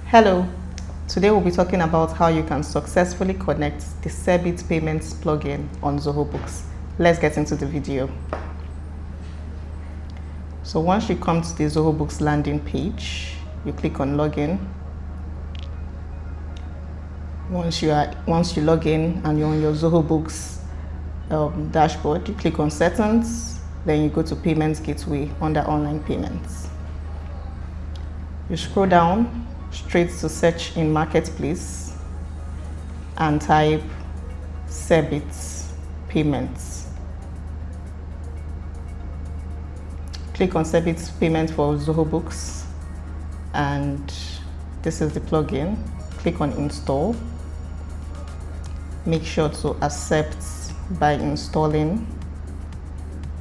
Hello, today we'll be talking about how you can successfully connect the SeerBit payments plugin on Zoho Books. Let's get into the video. So once you come to the Zoho Books landing page, you click on login. Once you log in and you're on your Zoho Books dashboard, you click on settings, then you go to payments gateway under online payments. You scroll down straight to search in marketplace and type SeerBit payments. Click on SeerBit payment for Zoho Books, and this is the plugin. Click on install. Make sure to accept by installing.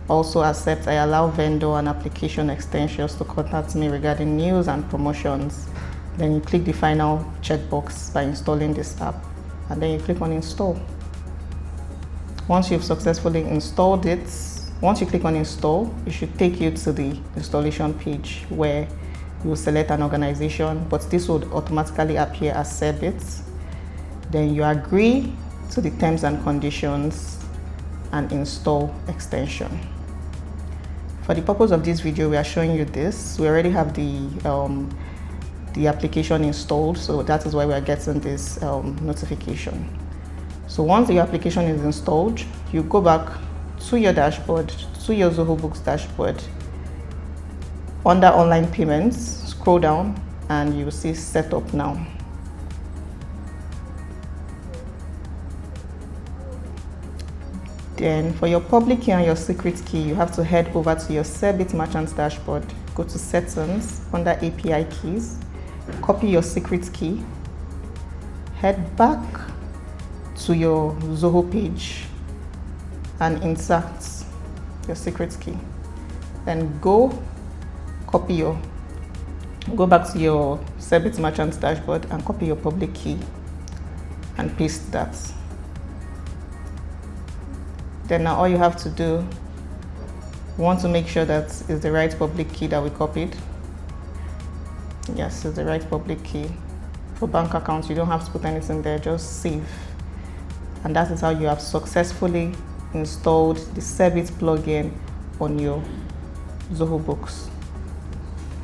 Also accept I allow vendor and application extensions to contact me regarding news and promotions. Then you click the final checkbox by installing this app, and then you click on install. Once you've successfully installed it, once you click on install, it should take you to the installation page where you will select an organization, but this would automatically appear as SeerBit. Then you agree to the terms and conditions and install extension. For the purpose of this video, we are showing you this. We already have the application installed, so that is why we are getting this notification. So once the application is installed, you go back to your dashboard, to your Zoho Books dashboard. Under online payments, scroll down and you will see setup now. Then for your public key and your secret key, you have to head over to your SeerBit merchant dashboard, go to settings under API keys, copy your secret key, head back to your Zoho page and insert your secret key. Then go back to your SeerBit merchant dashboard and copy your public key and paste that. Then now all you have to do, you want to make sure that is the right public key that we copied. Yes, it's the right public key. For bank accounts, you don't have to put anything there, just save. And that is how you have successfully installed the SeerBit plugin on your Zoho Books.